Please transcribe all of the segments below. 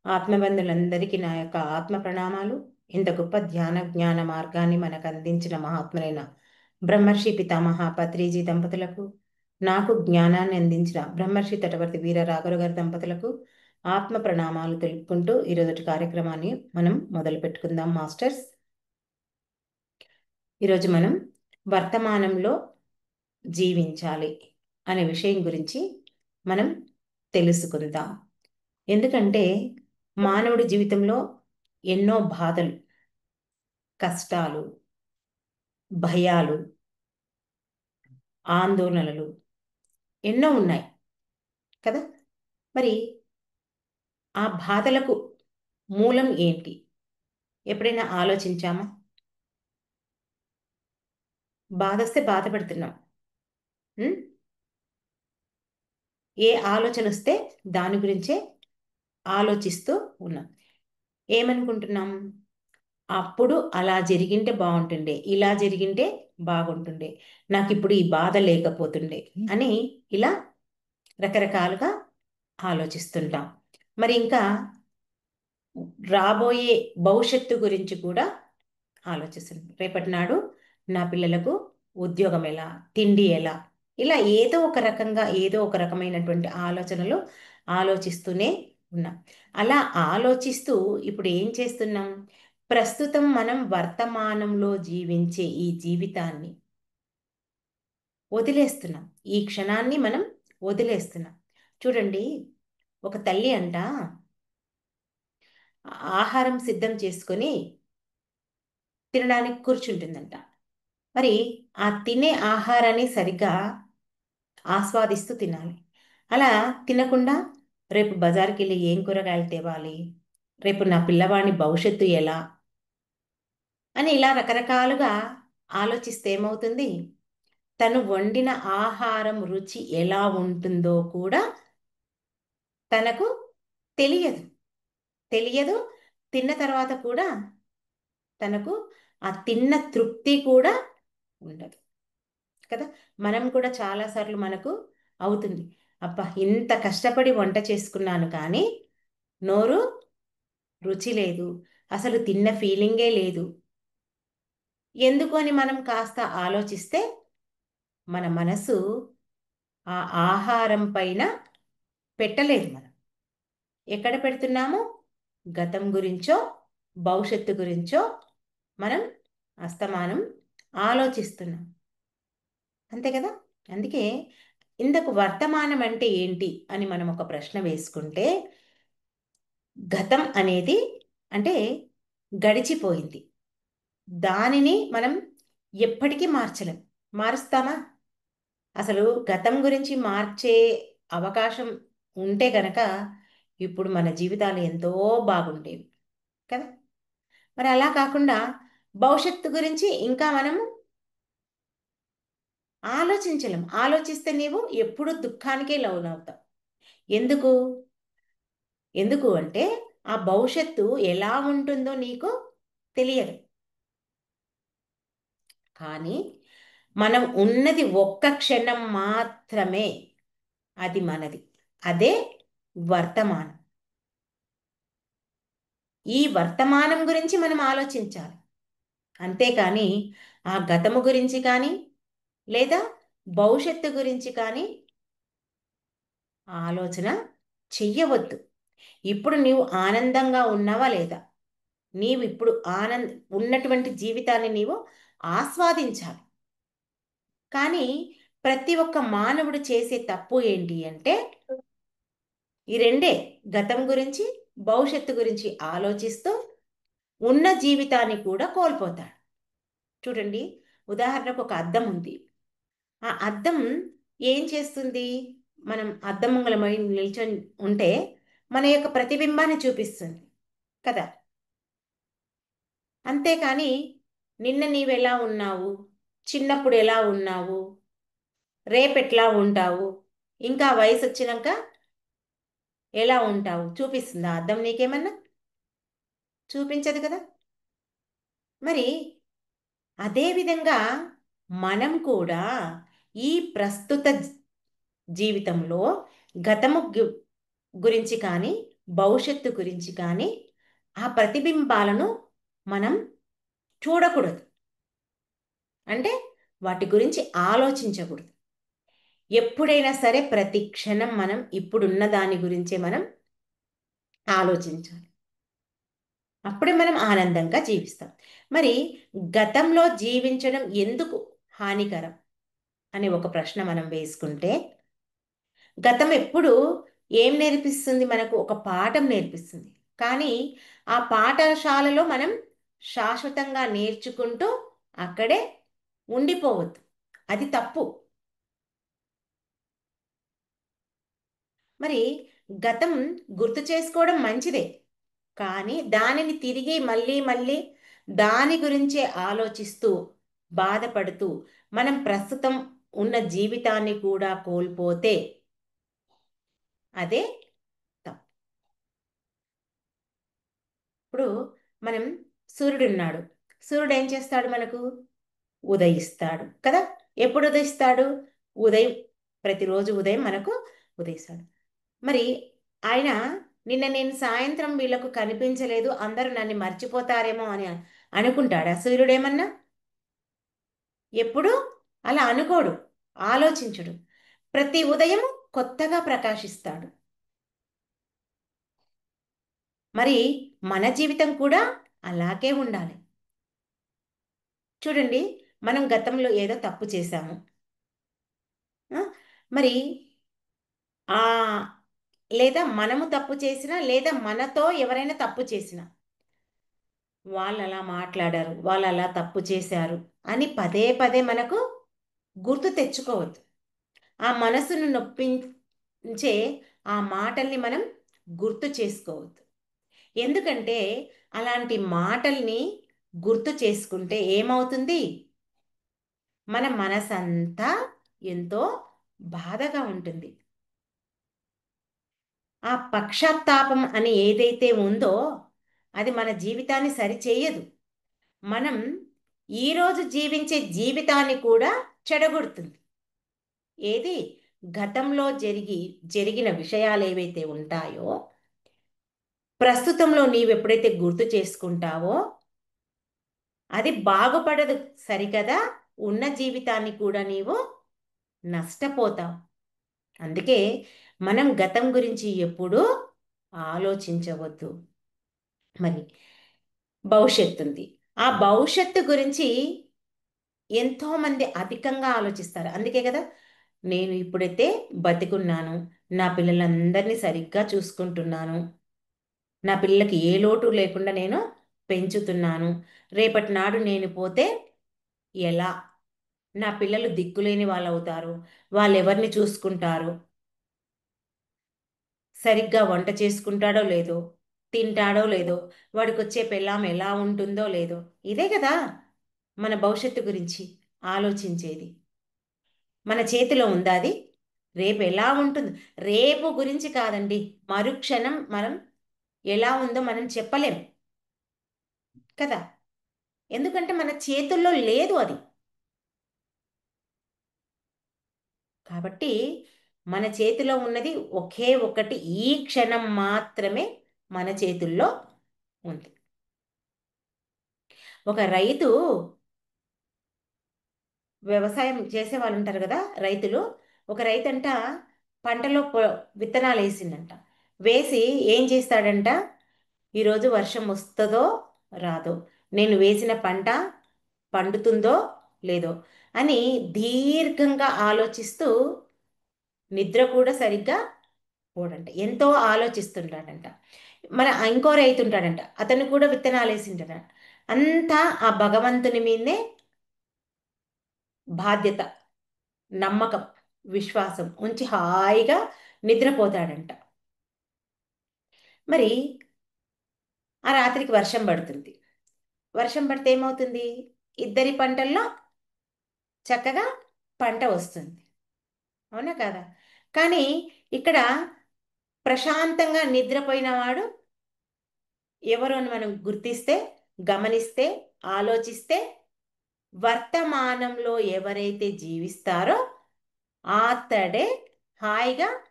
ఆత్మబంధులందరికీ నా యొక్క ఆత్మ ప్రణామాలు. ఇంత గొప్ప జ్ఞాన మార్గాన్ని మనకు అందించిన మహాత్ములైన బ్రహ్మర్షి పితామహ పత్రిజీ దంపతులకు, నాకు జ్ఞానాన్ని అందించిన బ్రహ్మర్షి తటవర్తి వీర రాఘవ గారి దంపతులకు ఆత్మ ప్రణామాలు తెలుపుకుంటూ ఈరోజు కార్యక్రమాన్ని మనం మొదలు పెట్టుకుందాం మాస్టర్స్. ఈరోజు మనం వర్తమానంలో జీవించాలి అనే విషయం గురించి మనం తెలుసుకుందాం. ఎందుకంటే మానవుడి జీవితంలో ఎన్నో బాధలు, కష్టాలు, భయాలు, ఆందోళనలు ఎన్నో ఉన్నాయి కదా. మరి ఆ బాధలకు మూలం ఏంటి? ఎప్పుడైనా ఆలోచించామా? బాధ వస్తే బాధపడుతున్నాం. ఉం? ఏ ఆలోచన వస్తే దాని గురించే ఆలోచిస్తూ ఉన్నాం. ఏమనుకుంటున్నాం? అప్పుడు అలా జరిగింటే బాగుంటుండే, ఇలా జరిగింటే బాగుంటుండే, నాకు ఇప్పుడు ఈ బాధ లేకపోతుండే అని ఇలా రకరకాలుగా ఆలోచిస్తుంటాం. మరి ఇంకా రాబోయే భవిష్యత్తు గురించి కూడా ఆలోచిస్తున్నాం. రేపటి నాడు నా పిల్లలకు ఉద్యోగం ఎలా, తిండి ఎలా, ఇలా ఏదో ఒక రకంగా ఏదో ఒక రకమైనటువంటి ఆలోచనలు ఆలోచిస్తూనే ఉన్నాం. అలా ఆలోచిస్తూ ఇప్పుడు ఏం చేస్తున్నాం? ప్రస్తుతం మనం వర్తమానంలో జీవించే ఈ జీవితాన్ని వదిలేస్తున్నాం. ఈ క్షణాన్ని మనం వదిలేస్తున్నాం. చూడండి, ఒక తల్లి అంట ఆహారం సిద్ధం చేసుకొని తినడానికి కూర్చుంటుందంట. మరి ఆ తినే ఆహారాన్ని సరిగ్గా ఆస్వాదిస్తూ తినాలి. అలా తినకుండా రేపు బజార్కి వెళ్ళి ఏం కూరగాయలు తేవాలి, రేపు నా పిల్లవాడి భవిష్యత్తు ఎలా అని ఇలా రకరకాలుగా ఆలోచిస్తే ఏమవుతుంది? తను వండిన ఆహారం రుచి ఎలా ఉంటుందో కూడా తనకు తెలియదు. తెలియదు. తిన్న తర్వాత కూడా తనకు ఆ తిన్న తృప్తి కూడా ఉండదు కదా. మనం కూడా చాలాసార్లు మనకు అవుతుంది, అబ్బా ఇంత కష్టపడి వంట చేసుకున్నాను కానీ నోరు రుచి లేదు, అసలు తిన్న ఫీలింగే లేదు. ఎందుకు అని మనం కాస్త ఆలోచిస్తే మన మనసు ఆ ఆహారం పైన పెట్టలేదు. మనం ఎక్కడ పెడుతున్నాము? గతం గురించో భవిష్యత్తు గురించో మనం అస్తమానం ఆలోచిస్తున్నాం. అంతే కదా. అందుకే ఇందుకు వర్తమానం అంటే ఏంటి అని మనం ఒక ప్రశ్న వేసుకుంటే, గతం అనేది అంటే గడిచిపోయింది. దానిని మనం ఎప్పటికీ మార్చలేం. మారుస్తామా? అసలు గతం గురించి మార్చే అవకాశం ఉంటే గనక ఇప్పుడు మన జీవితాలు ఎంతో బాగుండేవి కదా. మరి అలా కాకుండా భవిష్యత్తు గురించి ఇంకా మనము ఆలోచించలేం. ఆలోచిస్తే నీవు ఎప్పుడు దుఃఖానికే లోనవుతావు. ఎందుకు? ఎందుకు అంటే ఆ భవిష్యత్తు ఎలా ఉంటుందో నీకు తెలియదు. కానీ మనం ఉన్నది ఒక్క క్షణం మాత్రమే, అది మనది. అదే వర్తమానం. ఈ వర్తమానం గురించి మనం ఆలోచించాలి. అంతేకాని ఆ గతము గురించి కానీ లేదా భవిష్యత్తు గురించి కానీ ఆలోచన చెయ్యవద్దు. ఇప్పుడు నీవు ఆనందంగా ఉన్నావా లేదా? నీవు ఇప్పుడు ఉన్నటువంటి జీవితాన్ని నీవు ఆస్వాదించాలి. కానీ ప్రతి ఒక్క మానవుడు చేసే తప్పు ఏంటి అంటే ఈ రెండే, గతం గురించి భవిష్యత్తు గురించి ఆలోచిస్తూ ఉన్న జీవితాన్ని కూడా కోల్పోతాడు. చూడండి, ఉదాహరణకు ఒక అద్దం ఉంది. ఆ అద్దం ఏం చేస్తుంది? మనం అద్దం ముంగల నిల్చొని ఉంటే మన యొక్క ప్రతిబింబాన్ని చూపిస్తుంది కదా. అంతేకాని నిన్న నీవెలా ఉన్నావు, చిన్నప్పుడు ఎలా ఉన్నావు, రేపెట్లా ఉంటావు, ఇంకా వయసు వచ్చినాక ఎలా ఉంటావు చూపిస్తుందా అద్దం నీకేమన్నా? చూపించదు కదా. మరి అదేవిధంగా మనం కూడా ఈ ప్రస్తుత జీవితంలో గతము గురించి కానీ భవిష్యత్తు గురించి కానీ ఆ ప్రతిబింబాలను మనం చూడకూడదు. అంటే వాటి గురించి ఆలోచించకూడదు. ఎప్పుడైనా సరే ప్రతి క్షణం మనం ఇప్పుడున్న దాని గురించే మనం ఆలోచించాలి. అప్పుడే మనం ఆనందంగా జీవిస్తాం. మరి గతంలో జీవించడం ఎందుకు హానికరం అనే ఒక ప్రశ్న మనం వేసుకుంటే, గతం ఎప్పుడు ఏం నేర్పిస్తుంది? మనకు ఒక పాఠం నేర్పిస్తుంది. కానీ ఆ పాఠశాలలో మనం శాశ్వతంగా నేర్చుకుంటూ అక్కడే ఉండిపోవద్దు. అది తప్పు. మరి గతం గుర్తు చేసుకోవడం మంచిదే. కానీ దానిని తిరిగి మళ్ళీ మళ్ళీ దాని గురించే ఆలోచిస్తూ బాధపడుతూ మనం ప్రస్తుతం ఉన్న జీవితాన్ని కూడా కోల్పోతే అదే తప్పు. ఇప్పుడు మనం సూర్యుడున్నాడు. సూర్యుడు ఏం చేస్తాడు? మనకు ఉదయిస్తాడు కదా. ఎప్పుడు ఉదయిస్తాడు? ఉదయం. ప్రతిరోజు ఉదయం మనకు ఉదయిస్తాడు. మరి ఆయన నిన్న నేను సాయంత్రం వీళ్ళకు కనిపించలేదు, అందరూ నన్ను మర్చిపోతారేమో అని అనుకుంటాడా సూర్యుడేమన్నా? ఎప్పుడు అలా అనుకోడు, ఆలోచించడు. ప్రతి ఉదయం కొత్తగా ప్రకాశిస్తాడు. మరి మన జీవితం కూడా అలాగే ఉండాలి. చూడండి, మనం గతంలో ఏదో తప్పు చేశాము. ఆ, మరి ఆ లేదా మనము తప్పు చేసినా, లేదా మనతో ఎవరైనా తప్పు చేసినా, వాళ్ళు అలా మాట్లాడారు, వాళ్ళు అలా తప్పు చేశారు అని పదే పదే మనకు గుర్తు తెచ్చుకోవద్దు. ఆ మనసును నొప్పించే ఆ మాటల్ని మనం గుర్తు చేసుకోవద్దు. ఎందుకంటే అలాంటి మాటల్ని గుర్తు చేసుకుంటే ఏమవుతుంది? మన మనసంతా ఎంతో బాధగా ఉంటుంది. ఆ పశ్చాత్తాపం అని ఏదైతే ఉందో అది మన జీవితాన్ని సరిచేయదు. మనం ఈరోజు జీవించే జీవితాన్ని కూడా చెడగొడుతుంది. ఏది? గతంలో జరిగిన విషయాలు ఏవైతే ఉంటాయో, ప్రస్తుతంలో నీవెప్పుడైతే గుర్తు చేసుకుంటావో అది బాగుపడదు. సరికదా, ఉన్న జీవితాన్ని కూడా నీవు నష్టపోతావు. అందుకే మనం గతం గురించి ఎప్పుడూ ఆలోచించవద్దు. మరి భవిష్యత్తు ఉంది. ఆ భవిష్యత్తు గురించి ఎంతోమంది అధికంగా ఆలోచిస్తారు. అందుకే కదా, నేను ఇప్పుడైతే బతికున్నాను, నా పిల్లలందరినీ సరిగ్గా చూసుకుంటున్నాను, నా పిల్లలకి ఏ లోటు లేకుండా నేను పెంచుతున్నాను, రేపటి నాడు నేను పోతే ఎలా, నా పిల్లలు దిక్కులేని వాళ్ళు అవుతారు, వాళ్ళు ఎవరిని చూసుకుంటారు, సరిగ్గా వంట చేసుకుంటాడో లేదో, తింటాడో లేదో, వాడికి వచ్చే పెళ్ళాం ఎలా ఉంటుందో లేదో. ఇదే కదా మన భవిష్యత్తు గురించి ఆలోచించేది. మన చేతిలో ఉందా అది? రేపు ఎలా ఉంటుంది? రేపు గురించి కాదండి, మరుక్షణం మనం ఎలా ఉందో మనం చెప్పలేం కదా. ఎందుకంటే మన చేతుల్లో లేదు అది. కాబట్టి మన చేతిలో ఉన్నది ఒకే ఒకటి, ఈ క్షణం మాత్రమే మన చేతుల్లో ఉంది. ఒక రైతు, వ్యవసాయం చేసే వాళ్ళు ఉంటారు కదా రైతులు. ఒక రైతంట పంటలో విత్తనాలు వేసిందంట. వేసి ఏం చేస్తాడంట? ఈరోజు వర్షం వస్తుందో రాదో, నేను వేసిన పంట పండుతుందో లేదో అని దీర్ఘంగా ఆలోచిస్తూ, నిద్ర కూడా సరిగ్గా పోడంట, ఎంతో ఆలోచిస్తుంటాడంట. మన ఇంకో రైతు ఉంటాడంట, అతను కూడా విత్తనాలు వేసింటాడంట. అంతా ఆ భగవంతుని మీదే బాధ్యత, నమ్మకం, విశ్వాసం ఉంచి హాయిగా నిద్రపోతాడంట. మరి ఆ రాత్రికి వర్షం పడుతుంది. వర్షం పడితే ఏమవుతుంది? ఇద్దరి పంటల్లో చక్కగా పంట వస్తుంది. అవునా కదా? కానీ ఇక్కడ ప్రశాంతంగా నిద్రపోయిన వాడు ఎవరు అని మనం గుర్తిస్తే, గమనిస్తే, ఆలోచిస్తే, వర్తమానంలో ఎవరైతే జీవిస్తారో అతడే హాయిగా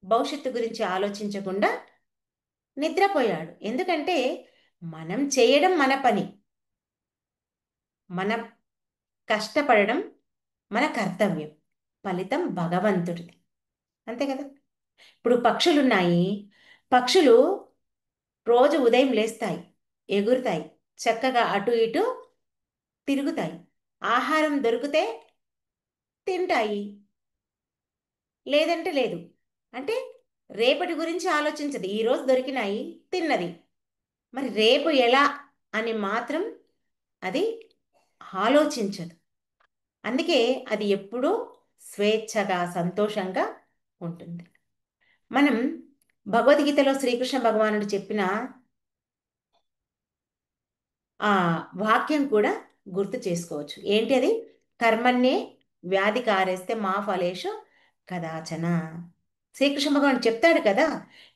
భవిష్యత్తు గురించి ఆలోచించకుండా నిద్రపోయాడు. ఎందుకంటే మనం చేయడం మన పని, మన కష్టపడడం మన కర్తవ్యం, ఫలితం భగవంతుడిది. అంతే కదా. ఇప్పుడు పక్షులున్నాయి. పక్షులు రోజు ఉదయం లేస్తాయి, ఎగురుతాయి, చక్కగా అటు ఇటు తిరుగుతాయి. ఆహారం దొరికితే తింటాయి, లేదంటే లేదు. అంటే రేపటి గురించి ఆలోచించదు. ఈరోజు దొరికినాయి, తిన్నది. మరి రేపు ఎలా అని మాత్రం అది ఆలోచించదు. అందుకే అది ఎప్పుడూ స్వేచ్ఛగా సంతోషంగా ఉంటుంది. మనం భగవద్గీతలో శ్రీకృష్ణ భగవానుడు చెప్పిన ఆ వాక్యం కూడా గుర్తు చేసుకోవచ్చు. ఏంటి అది? కర్మణ్యే వ్యాధి కారేస్తే మా ఫలేషు కదాచన. శ్రీకృష్ణ భగవాన్ చెప్తాడు కదా,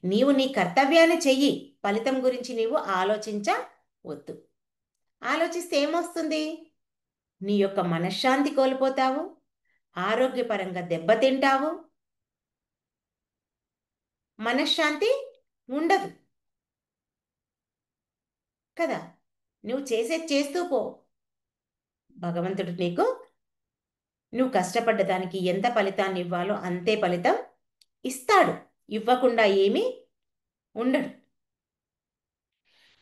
నీవు నీ కర్తవ్యాన్ని చెయ్యి, ఫలితం గురించి నీవు ఆలోచించవద్దు. ఆలోచిస్తే ఏమొస్తుంది? నీ యొక్క మనశ్శాంతి కోల్పోతావు, ఆరోగ్యపరంగా దెబ్బతింటావు, మనశ్శాంతి ఉండదు కదా. నువ్వు చేసేది చేస్తూ పో. భగవంతుడు నీకు నువ్వు కష్టపడ్డ దానికి ఎంత ఫలితాన్ని ఇవ్వాలో అంతే ఫలితం ఇస్తాడు. ఇవ్వకుండా ఏమీ ఉండడు.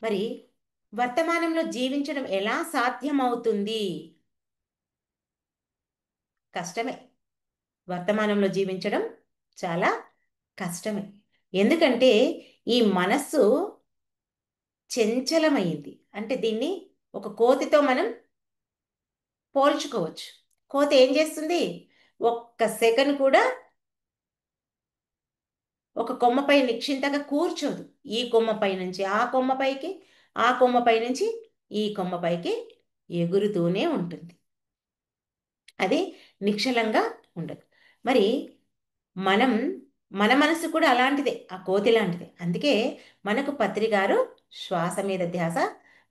మరి వర్తమానంలో జీవించడం ఎలా సాధ్యమవుతుంది? కష్టమే. వర్తమానంలో జీవించడం చాలా కష్టమే. ఎందుకంటే ఈ మనస్సు చంచలమైంది. అంటే దీన్ని ఒక కోతితో మనం పోల్చుకోవచ్చు. కోతి ఏం చేస్తుంది? ఒక్క సెకన్ కూడా ఒక కొమ్మపై నిశ్చింతగా కూర్చోదు. ఈ కొమ్మపై నుంచి ఆ కొమ్మపైకి, ఆ కొమ్మపై నుంచి ఈ కొమ్మపైకి ఎగురుతూనే ఉంటుంది. అది నిశ్చలంగా ఉండదు. మరి మనం మన మనసు కూడా అలాంటిదే, ఆ కోతి లాంటిదే. అందుకే మనకు పత్రి గారు శ్వాస మీద ధ్యాస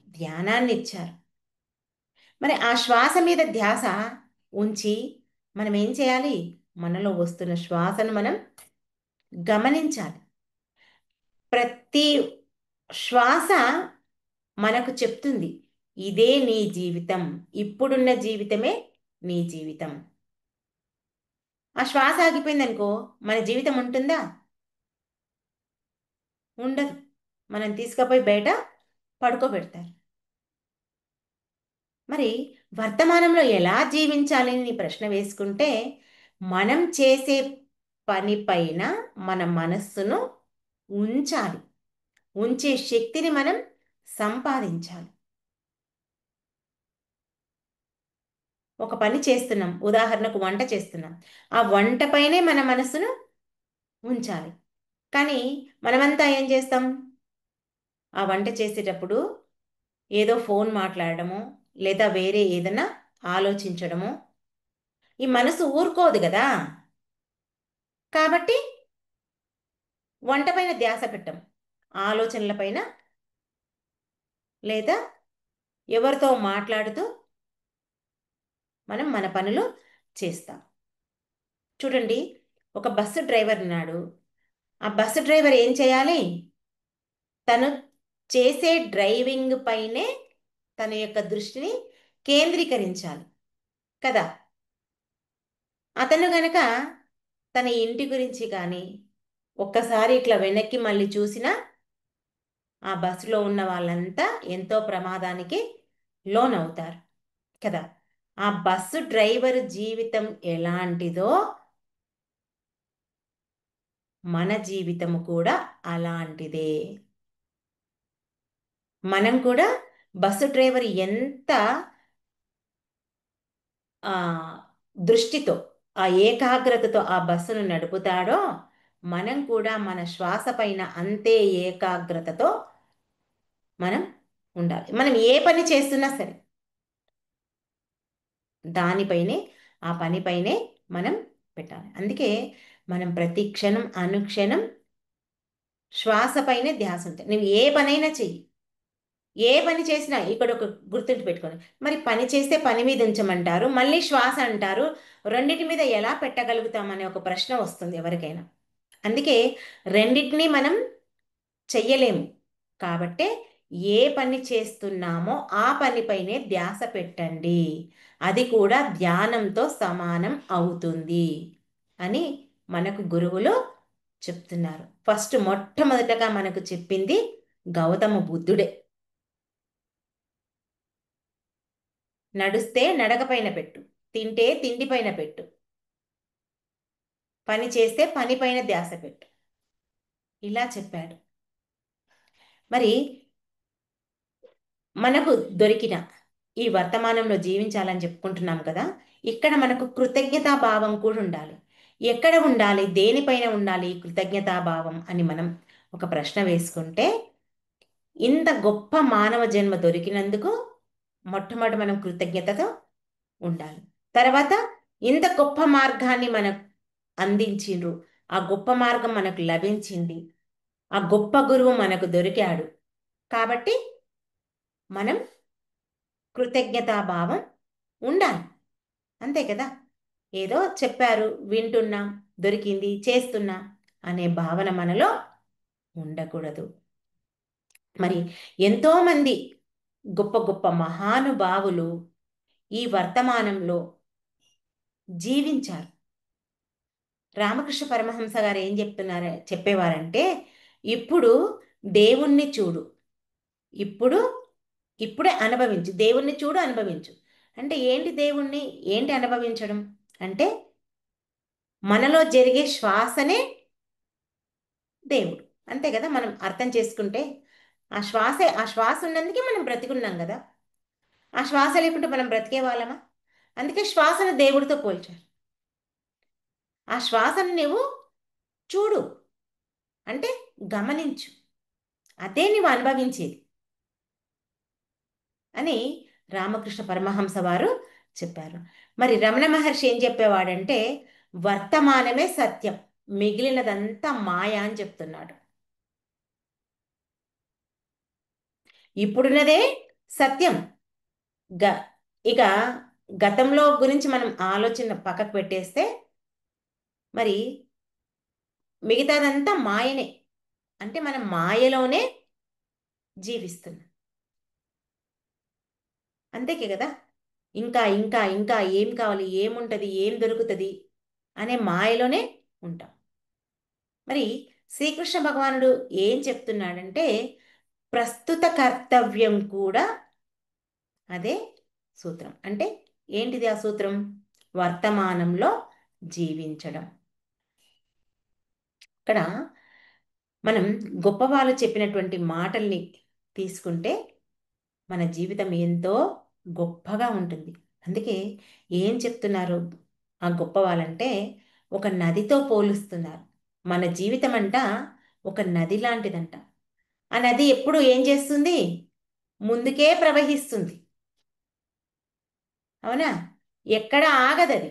ధ్యానాన్ని ఇచ్చారు. మరి ఆ శ్వాస మీద ధ్యాస ఉంచి మనం ఏం చేయాలి? మనలో వస్తున్న శ్వాసను మనం గమనించాలి. ప్రతి శ్వాస మనకు చెప్తుంది, ఇదే నీ జీవితం, ఇప్పుడున్న జీవితమే నీ జీవితం. ఆ శ్వాస ఆగిపోయిందనుకో, మన జీవితం ఉంటుందా? ఉండదు. మనం తీసుకుపోయి బయట పడుకోబెడతారు. మరి వర్తమానంలో ఎలా జీవించాలి అని ప్రశ్న వేసుకుంటే, మనం చేసే పని పైన మన మనస్సును ఉంచాలి. ఉంచే శక్తిని మనం సంపాదించాలి. ఒక పని చేస్తున్నాం, ఉదాహరణకు వంట చేస్తున్నాం. ఆ వంట పైనే మన మనసును ఉంచాలి. కానీ మనమంతా ఏం చేస్తాం? ఆ వంట చేసేటప్పుడు ఏదో ఫోన్ మాట్లాడడమో, లేదా వేరే ఏదైనా ఆలోచించడమో, ఈ మనసు ఊరుకోదు కదా. కాబట్టి వంట పైన ధ్యాస పెట్టం, ఆలోచనల పైన, లేదా ఎవరితో మాట్లాడుతూ మనం మన పనులు చేస్తాం. చూడండి, ఒక బస్సు డ్రైవర్ ఉన్నాడు. ఆ బస్సు డ్రైవర్ ఏం చేయాలి? తను చేసే డ్రైవింగ్ పైనే తన యొక్క దృష్టిని కేంద్రీకరించాలి కదా. అతను గనక తన ఇంటి గురించి కానీ ఒక్కసారి ఇట్లా వెనక్కి మళ్ళీ చూసినా ఆ బస్సులో ఉన్న వాళ్ళంతా ఎంతో ప్రమాదానికి లోనవుతారు కదా. ఆ బస్సు డ్రైవర్ జీవితం ఎలాంటిదో మన జీవితము కూడా అలాంటిదే. మనం కూడా బస్సు డ్రైవర్ ఎంత ఆ దృష్టితో, ఆ ఏకాగ్రతతో ఆ బస్సును నడుపుతాడో, మనం కూడా మన శ్వాస పైన అంతే ఏకాగ్రతతో మనం ఉండాలి. మనం ఏ పని చేస్తున్నా సరే దానిపైనే, ఆ పనిపైనే మనం పెట్టాలి. అందుకే మనం ప్రతి క్షణం అనుక్షణం శ్వాసపైనే ధ్యాస ఉంటుంది. నువ్వు ఏ పనైనా చెయ్యి, ఏ పని చేసినా ఇక్కడ ఒక గుర్తుంటు పెట్టుకోండి. మరి పని చేస్తే పని మీద ఉంచమంటారు, మళ్ళీ శ్వాస అంటారు. రెండింటి మీద ఎలా పెట్టగలుగుతామనే ఒక ప్రశ్న వస్తుంది ఎవరికైనా. అందుకే రెండింటినీ మనం చెయ్యలేము. కాబట్టే ఏ పని చేస్తున్నామో ఆ పనిపైనే ధ్యాస పెట్టండి. అది కూడా ధ్యానంతో సమానం అవుతుంది అని మనకు గురువులు చెప్తున్నారు. ఫస్ట్ మొట్టమొదటగా మనకు చెప్పింది గౌతమ బుద్ధుడే. నడుస్తే నడక పైన పెట్టు, తింటే తిండి పైన పెట్టు, పని చేస్తే పని పైన ధ్యాస పెట్టు, ఇలా చెప్పాడు. మరి మనకు దొరికిన ఈ వర్తమానంలో జీవించాలని చెప్పుకుంటున్నాం కదా, ఇక్కడ మనకు కృతజ్ఞతా భావం కూడా ఉండాలి. ఎక్కడ ఉండాలి, దేనిపైన ఉండాలి ఈ కృతజ్ఞతా భావం అని మనం ఒక ప్రశ్న వేసుకుంటే, ఇంత గొప్ప మానవ జన్మ దొరికినందుకు మొట్టమొదటి మనం కృతజ్ఞతతో ఉండాలి. తర్వాత ఇంత గొప్ప మార్గాన్ని మనకు అందించిండ్రు, ఆ గొప్ప మార్గం మనకు లభించింది, ఆ గొప్ప గురువు మనకు దొరికాడు. కాబట్టి మనం కృతజ్ఞతాభావం ఉండాలి. అంతే కదా. ఏదో చెప్పారు, వింటున్నాం, దొరికింది, చేస్తున్నాం అనే భావన మనలో ఉండకూడదు. మరి ఎంతోమంది గొప్ప గొప్ప మహానుభావులు ఈ వర్తమానంలో జీవించారు. రామకృష్ణ పరమహంస గారు ఏం చెప్పేవారంటే, ఇప్పుడు దేవుణ్ణి చూడు, ఇప్పుడు ఇప్పుడే అనుభవించు, దేవుణ్ణి చూడు, అనుభవించు. అంటే ఏంటి దేవుణ్ణి, ఏంటి అనుభవించడం అంటే, మనలో జరిగే శ్వాసనే దేవుడు. అంతే కదా, మనం అర్థం చేసుకుంటే ఆ శ్వాస ఉన్నందుకే మనం బ్రతికున్నాం కదా. ఆ శ్వాస లేకుంటే మనం బ్రతికే వాళ్ళమా? అందుకే శ్వాసను దేవుడితో పోల్చారు. ఆ శ్వాసను నువ్వు చూడు అంటే గమనించు, అదే నువ్వు అనుభవించేది అని రామకృష్ణ పరమహంస వారు చెప్పారు. మరి రమణ మహర్షి ఏం చెప్పేవాడంటే, వర్తమానమే సత్యం, మిగిలినదంతా మాయ అని చెప్తున్నాడు. ఇప్పుడున్నదే సత్యం. గ ఇక గతంలో గురించి మనం ఆలోచన పక్కకు పెట్టేస్తే, మరి మిగతాదంతా మాయనే. అంటే మనం మాయలోనే జీవిస్తున్నాం. అంతేకే కదా. ఇంకా ఇంకా ఇంకా ఏం కావాలి, ఏముంటది, ఏం దొరుకుతుంది అనే మాయలోనే ఉంటాం. మరి శ్రీకృష్ణ భగవానుడు ఏం చెప్తున్నాడంటే, ప్రస్తుత కర్తవ్యం కూడా అదే సూత్రం. అంటే ఏంటిది ఆ సూత్రం? వర్తమానంలో జీవించడం. ఇక్కడ మనం గొప్పవాళ్ళు చెప్పినటువంటి మాటల్ని తీసుకుంటే మన జీవితం ఎంతో గొప్పగా ఉంటుంది. అందుకే ఏం చెప్తున్నారు ఆ గొప్పవాళ్ళంటే, ఒక నదితో పోలుస్తున్నారు. మన జీవితం అంట ఒక నది లాంటిదంట. ఆ నది ఎప్పుడు ఏం చేస్తుంది? ముందుకే ప్రవహిస్తుంది. అవునా? ఎక్కడ ఆగదది,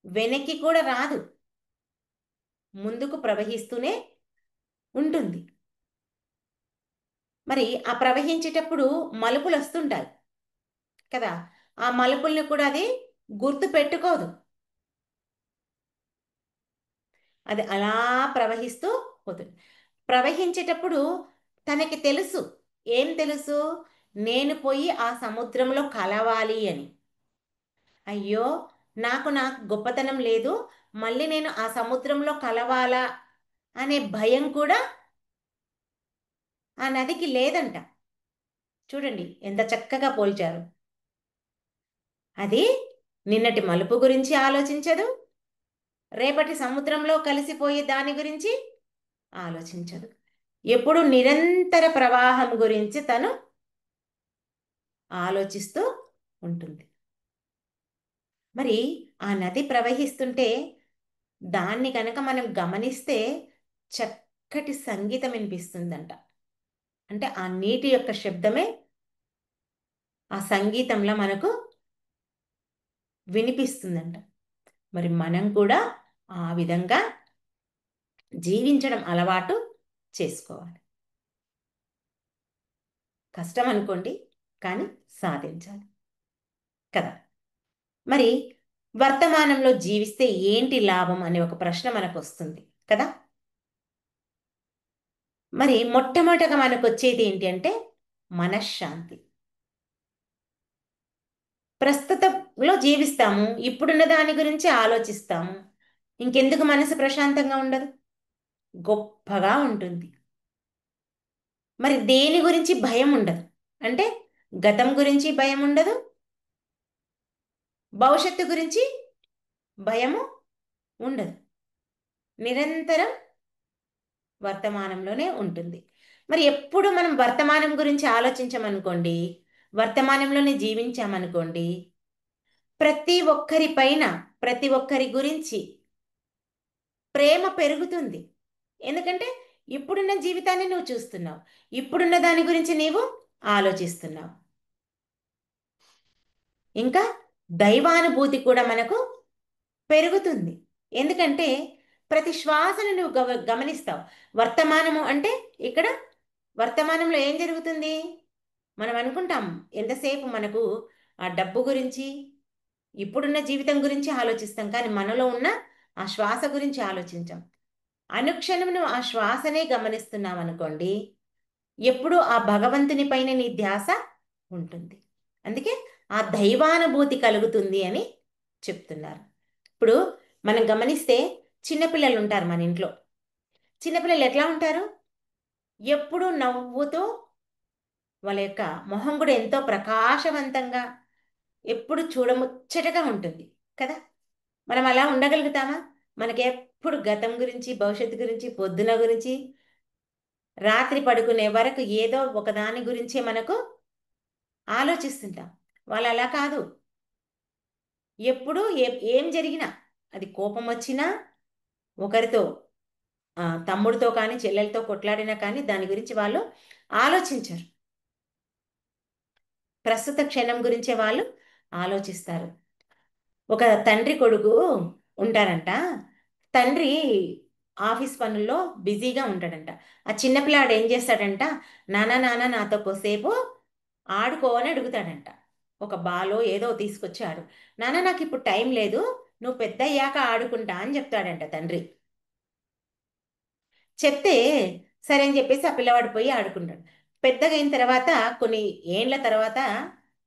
వెనక్కి కూడా రాదు, ముందుకు ప్రవహిస్తూనే ఉంటుంది. మరి ఆ ప్రవహించేటప్పుడు మలుపులు వస్తుంటాయి కదా. ఆ మలుపుల్ని కూడా అది గుర్తు పెట్టుకోదు. అది అలా ప్రవహిస్తూ పోతుంది. ప్రవహించేటప్పుడు తనకి తెలుసు, ఏం తెలుసు? నేను పోయి ఆ సముద్రంలో కలవాలి అని. అయ్యో, నాకు గొప్పతనం లేదు, మళ్ళీ నేను ఆ సముద్రంలో కలవాలా అనే భయం కూడా ఆ నదికి లేదంట. చూడండి ఎంత చక్కగా పోల్చారు. అది నిన్నటి మలుపు గురించి ఆలోచించదు, రేపటి సముద్రంలో కలిసిపోయే దాని గురించి ఆలోచించదు. ఎప్పుడు నిరంతర ప్రవాహం గురించి తను ఆలోచిస్తూ ఉంటుంది. మరి ఆ నది ప్రవహిస్తుంటే దాన్ని కనుక మనం గమనిస్తే చక్కటి సంగీతం వినిపిస్తుందంట. అంటే ఆ నీటి యొక్క శబ్దమే ఆ సంగీతంలో మనకు వినిపిస్తుందంట. మరి మనం కూడా ఆ విధంగా జీవించడం అలవాటు చేసుకోవాలి. కష్టం అనుకోండి, కానీ సాధించాలి కదా. మరి వర్తమానంలో జీవిస్తే ఏంటి లాభం అనే ఒక ప్రశ్న మనకు వస్తుంది కదా. మరి మొట్టమొదటగా మనకు వచ్చేది ఏంటి అంటే మనశ్శాంతి. ప్రస్తుతంలో జీవిస్తాము, ఇప్పుడున్న దాని గురించి ఆలోచిస్తాము. ఇంకెందుకు మనసు ప్రశాంతంగా ఉండదు? గొప్పగా ఉంటుంది. మరి దేని గురించి భయం ఉండదు అంటే గతం గురించి భయం ఉండదు, భవిష్యత్తు గురించి భయము ఉండదు. నిరంతరం వర్తమానంలోనే ఉంటుంది. మరి ఎప్పుడు మనం వర్తమానం గురించి ఆలోచించమనుకోండి, వర్తమానంలోనే జీవించామనుకోండి, ప్రతి ఒక్కరి పైన, ప్రతి ఒక్కరి గురించి ప్రేమ పెరుగుతుంది. ఎందుకంటే ఇప్పుడున్న జీవితాన్ని నువ్వు చూస్తున్నావు, ఇప్పుడున్న దాని గురించి నీవు ఆలోచిస్తున్నావు. ఇంకా దైవానుభూతి కూడా మనకు పెరుగుతుంది. ఎందుకంటే ప్రతి శ్వాసను నువ్వు గమనిస్తావు. వర్తమానము అంటే ఇక్కడ వర్తమానంలో ఏం జరుగుతుంది? మనం అనుకుంటాం ఎంతసేపు మనకు ఆ డబ్బు గురించి, ఇప్పుడున్న జీవితం గురించి ఆలోచిస్తాం, కానీ మనలో ఉన్న ఆ శ్వాస గురించి ఆలోచించాం. అనుక్షణం నువ్వు ఆ శ్వాసనే గమనిస్తున్నావు అనుకోండి, ఎప్పుడు ఆ భగవంతుని పైన నీ ధ్యాస ఉంటుంది. అందుకే ఆ దైవానుభూతి కలుగుతుంది అని చెప్తున్నారు. ఇప్పుడు మనం గమనిస్తే చిన్నపిల్లలు ఉంటారు మన ఇంట్లో. చిన్నపిల్లలు ఎట్లా ఉంటారు? ఎప్పుడు నవ్వుతూ, వాళ్ళ యొక్క మొహం కూడా ఎంతో ప్రకాశవంతంగా, ఎప్పుడు చూడముచ్చటగా ఉంటుంది కదా. మనం అలా ఉండగలుగుతామా? మనకి ఎప్పుడు గతం గురించి, భవిష్యత్తు గురించి, పొద్దున గురించి, రాత్రి పడుకునే వరకు ఏదో ఒకదాని గురించే మనకు ఆలోచిస్తుంటాం. వాళ్ళు అలా కాదు. ఎప్పుడు ఏం జరిగినా, అది కోపం వచ్చినా, ఒకరితో తమ్ముడితో కానీ చెల్లెలతో కొట్లాడినా కానీ దాని గురించి వాళ్ళు ఆలోచించరు. ప్రస్తుత క్షణం గురించే వాళ్ళు ఆలోచిస్తారు. ఒక తండ్రి కొడుకు ఉంటారంట. తండ్రి ఆఫీస్ పనుల్లో బిజీగా ఉంటాడంట. ఆ చిన్నపిల్లాడు ఏం చేస్తాడంట, నాన్న నాన్న నాతో కొద్దిసేపు ఆడుకో అని అడుగుతాడంట. ఒక బాలో ఏదో తీసుకొచ్చి ఆడు. నాన్న నాకు ఇప్పుడు టైం లేదు, నువ్వు పెద్ద అయ్యాక ఆడుకుంటా అని చెప్తాడంట తండ్రి. చెప్తే సరే అని చెప్పేసి ఆ పిల్లవాడు పోయి ఆడుకుంటాడు. పెద్దగా అయిన తర్వాత, కొన్ని ఏండ్ల తర్వాత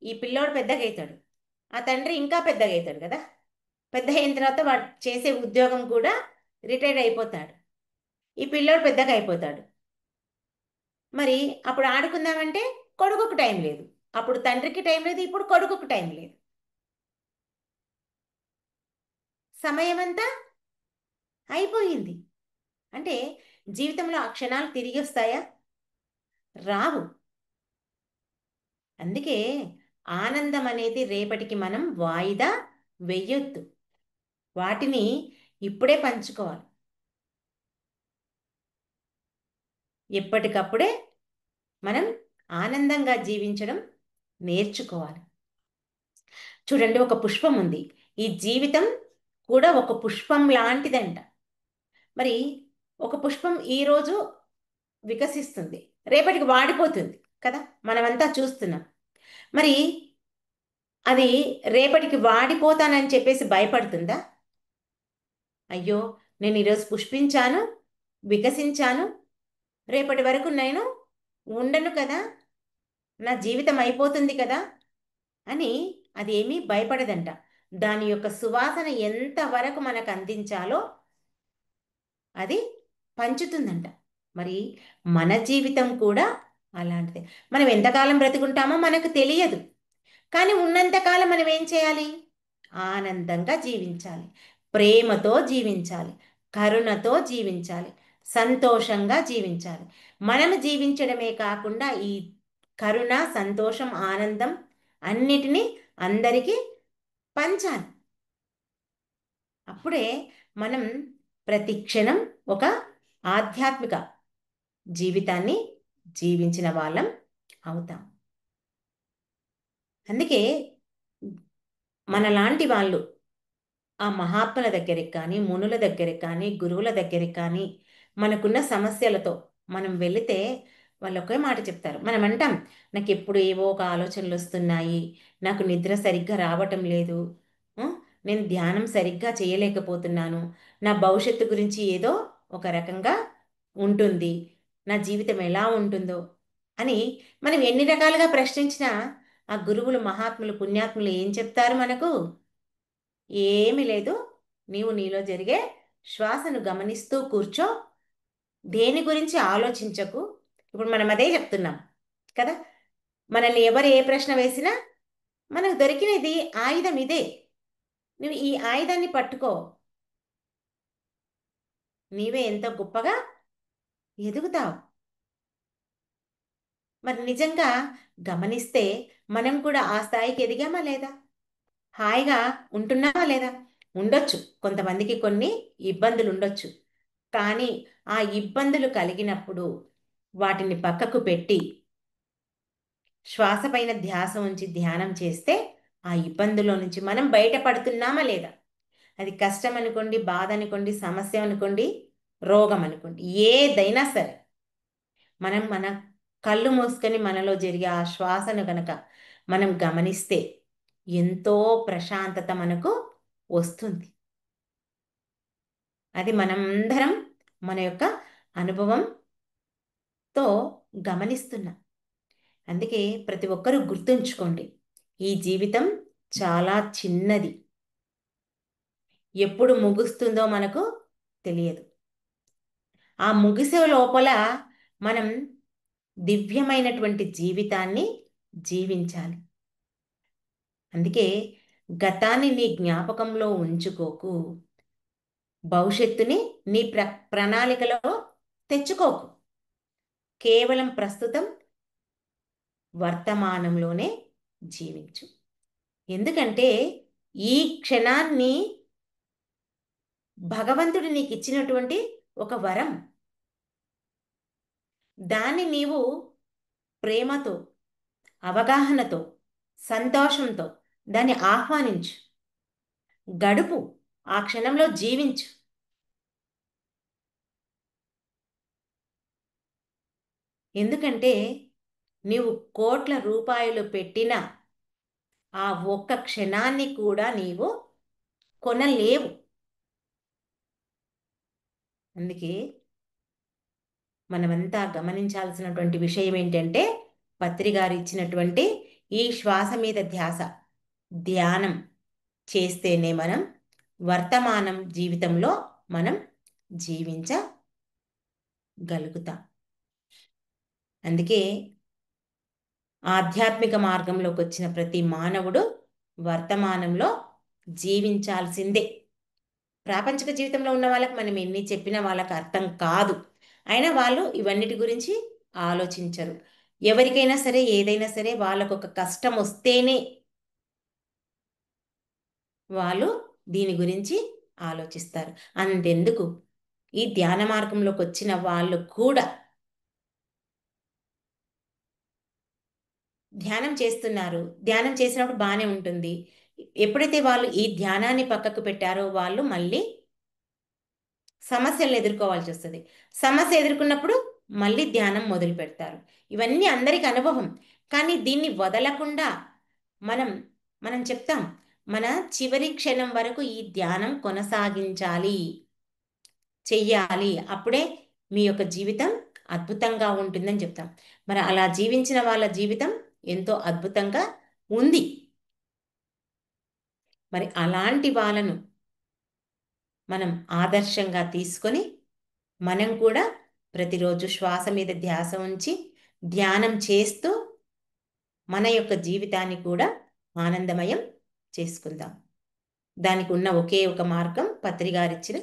ఈ పిల్లోడు పెద్దగా అవుతాడు. ఆ తండ్రి ఇంకా పెద్దగా అవుతాడు కదా. పెద్ద అయిన తర్వాత వాడు చేసే ఉద్యోగం కూడా రిటైర్డ్ అయిపోతాడు. ఈ పిల్లోడు పెద్దగా అయిపోతాడు. మరి అప్పుడు ఆడుకుందామంటే కొడుకుకు టైం లేదు. అప్పుడు తండ్రికి టైం లేదు, ఇప్పుడు కొడుకుకు టైం లేదు. సమయం అంతా అయిపోయింది. అంటే జీవితంలో ఆ క్షణాలు తిరిగి వస్తాయా? రావు. అందుకే ఆనందం అనేది రేపటికి మనం వాయిదా వెయ్యొద్దు. వాటిని ఇప్పుడే పంచుకోవాలి. ఎప్పటికప్పుడే మనం ఆనందంగా జీవించడం నేర్చుకోవాలి. చూడండి, ఒక పుష్పం ఉంది. ఈ జీవితం కూడా ఒక పుష్పం లాంటిదంట. మరి ఒక పుష్పం ఈరోజు వికసిస్తుంది, రేపటికి వాడిపోతుంది కదా. మనమంతా చూస్తున్నాం. మరి అది రేపటికి వాడిపోతానని చెప్పేసి భయపడుతుందా? అయ్యో, నేను ఈరోజు పుష్పించాను, వికసించాను, రేపటి వరకు నేను ఉండను కదా, నా జీవితం అయిపోతుంది కదా అని అది ఏమీ భయపడదంట. దాని యొక్క సువాసన ఎంతవరకు మనకు అందించాలో అది పంచుతుందంట. మరి మన జీవితం కూడా అలాంటిదే. మనం ఎంతకాలం బ్రతుకుంటామో మనకు తెలియదు, కానీ ఉన్నంతకాలం మనం ఏం చేయాలి? ఆనందంగా జీవించాలి, ప్రేమతో జీవించాలి, కరుణతో జీవించాలి, సంతోషంగా జీవించాలి. మనం జీవించడమే కాకుండా ఈ కరుణ, సంతోషం, ఆనందం అన్నిటినీ అందరికీ పంచాలి. అప్పుడే మనం ప్రతి క్షణం ఒక ఆధ్యాత్మిక జీవితాన్ని జీవించిన వాళ్ళం అవుతాం. అందుకే మనలాంటి వాళ్ళు ఆ మహాత్ముల దగ్గరికి కానీ, మునుల దగ్గరికి కానీ, గురువుల దగ్గరికి కానీ, మనకున్న సమస్యలతో మనం వెళితే వాళ్ళు ఒకే మాట చెప్తారు. మనం అంటాం, నాకు ఎప్పుడు ఏవో ఒక ఆలోచనలు వస్తున్నాయి, నాకు నిద్ర సరిగ్గా రావటం లేదు, ఆ, నేను ధ్యానం సరిగ్గా చేయలేకపోతున్నాను, నా భవిష్యత్తు గురించి ఏదో ఒక రకంగా ఉంటుంది, నా జీవితం ఎలా ఉంటుందో అని మనం ఎన్ని రకాలుగా ప్రశ్నించినా ఆ గురువులు మహాత్ములు పుణ్యాత్ములు ఏం చెప్తారు మనకు? ఏమీ లేదు. నీవు నీలో జరిగే శ్వాసను గమనిస్తూ కూర్చో. దేని గురించి ఆలోచించకు. ఇప్పుడు మనం అదే చెప్తున్నాం కదా. మనల్ని ఎవరు ఏ ప్రశ్న వేసినా మనకు దొరికినది ఆయుధం ఇదే. నువ్వు ఈ ఆయుధాన్ని పట్టుకో, నీవే ఎంతో గొప్పగా ఎదుగుతావు. మరి నిజంగా గమనిస్తే మనం కూడా ఆ స్థాయికి ఎదిగామా లేదా? హాయిగా ఉంటున్నామా లేదా? ఉండొచ్చు, కొంతమందికి కొన్ని ఇబ్బందులు ఉండొచ్చు. కానీ ఆ ఇబ్బందులు కలిగినప్పుడు వాటిని పక్కకు పెట్టి శ్వాస పైన ధ్యాస ఉంచి ధ్యానం చేస్తే ఆ ఇబ్బందులో నుంచి మనం బయటపడుతున్నామా లేదా? అది కష్టం అనుకోండి, బాధ అనుకోండి, సమస్య అనుకోండి, రోగం అనుకోండి, ఏదైనా సరే మన కళ్ళు మూసుకొని మనలో జరిగే ఆ శ్వాసను గనక మనం గమనిస్తే ఎంతో ప్రశాంతత మనకు వస్తుంది. అది మనందరం మన యొక్క అనుభవంతో గమనిస్తున్నాం. అందుకే ప్రతి ఒక్కరూ గుర్తుంచుకోండి, ఈ జీవితం చాలా చిన్నది. ఎప్పుడు ముగుస్తుందో మనకు తెలియదు. ఆ ముగిసే లోపల మనం దివ్యమైనటువంటి జీవితాన్ని జీవించాలి. అందుకే గతాన్ని నీ జ్ఞాపకంలో ఉంచుకోకు, భవిష్యత్తుని నీ ప్రణాళికలో తెచ్చుకోకు. కేవలం ప్రస్తుతం వర్తమానంలోనే జీవించు. ఎందుకంటే ఈ క్షణాన్ని భగవంతుడు నీకు ఇచ్చినటువంటి ఒక వరం. దాన్ని నీవు ప్రేమతో, అవగాహనతో, సంతోషంతో దాన్ని ఆహ్వానించు, గడుపు, ఆ క్షణంలో జీవించు. ఎందుకంటే నీవు కోట్ల రూపాయలు పెట్టిన ఆ ఒక్క క్షణాన్ని కూడా నీవు కొనలేవు. అందుకే మనమంతా గమనించాల్సినటువంటి విషయం ఏంటంటే, పత్రి గారు ఇచ్చినటువంటి ఈ శ్వాస మీద ధ్యాస ధ్యానం చేస్తేనే మనం వర్తమానం జీవితంలో మనం జీవించగలుగుతాం. అందుకే ఆధ్యాత్మిక మార్గంలోకి వచ్చిన ప్రతి మానవుడు వర్తమానంలో జీవించాల్సిందే. ప్రాపంచిక జీవితంలో ఉన్న వాళ్ళకి మనం ఎన్ని చెప్పినా వాళ్ళకి అర్థం కాదు. అయినా వాళ్ళు ఇవన్నిటి గురించి ఆలోచించరు. ఎవరికైనా సరే ఏదైనా సరే వాళ్ళకు ఒక కష్టం వస్తేనే వాళ్ళు దీని గురించి ఆలోచిస్తారు. అంతెందుకు, ఈ ధ్యాన మార్గంలోకి వచ్చిన వాళ్ళు కూడా ధ్యానం చేస్తున్నారు. ధ్యానం చేసినప్పుడు బాగానే ఉంటుంది. ఎప్పుడైతే వాళ్ళు ఈ ధ్యానాన్ని పక్కకు పెట్టారో వాళ్ళు మళ్ళీ సమస్యలను ఎదుర్కోవాల్సి వస్తుంది. సమస్య ఎదుర్కొన్నప్పుడు మళ్ళీ ధ్యానం మొదలు పెడతారు. ఇవన్నీ అందరికి అనుభవం. కానీ దీన్ని వదలకుండా మనం మనం చెప్తాం, మన చివరి క్షణం వరకు ఈ ధ్యానం కొనసాగించాలి, చెయ్యాలి. అప్పుడే మీ యొక్క జీవితం అద్భుతంగా ఉంటుందని చెప్తాం. మరి అలా జీవించిన వాళ్ళ జీవితం ఎంతో అద్భుతంగా ఉంది. మరి అలాంటి వాళ్ళను మనం ఆదర్శంగా తీసుకొని మనం కూడా ప్రతిరోజు శ్వాస మీద ధ్యాస ఉంచి ధ్యానం చేస్తూ మన యొక్క జీవితాన్ని కూడా ఆనందమయం చేసుకుందాం. దానికి ఉన్న ఒకే ఒక మార్గం పత్రి గారిచ్చిన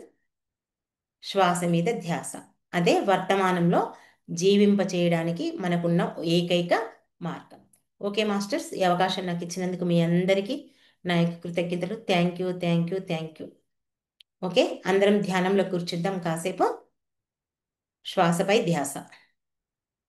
శ్వాస మీద ధ్యాస. అదే వర్తమానంలో జీవింప చేయడానికి మనకున్న ఏకైక మార్గం. ఓకే మాస్టర్స్, ఈ అవకాశం నాకు ఇచ్చినందుకు మీ అందరికీ నా యొక్క కృతజ్ఞతలు. Thank you, thank you, thank you. Okay, అందరం ధ్యానంలో కూర్చుద్దాం కాసేపు. శ్వాసపై ధ్యాస.